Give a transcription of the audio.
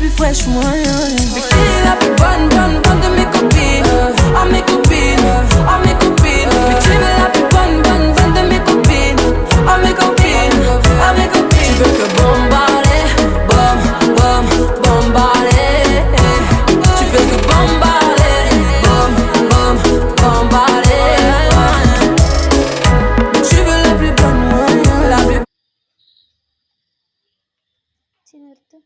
plus fraîche, moi. Mais qui est la plus bonne de mes copines? Oh mes copines, oh mes copines. Mais qui est la plus bonne de mes copines? Oh mes copines, oh mes copines. Tu veux que bombarder, bombarder. Tu veux que bombarder, bombarder. Mais tu veux la plus bonne, moi. La plus. നിർത്ത്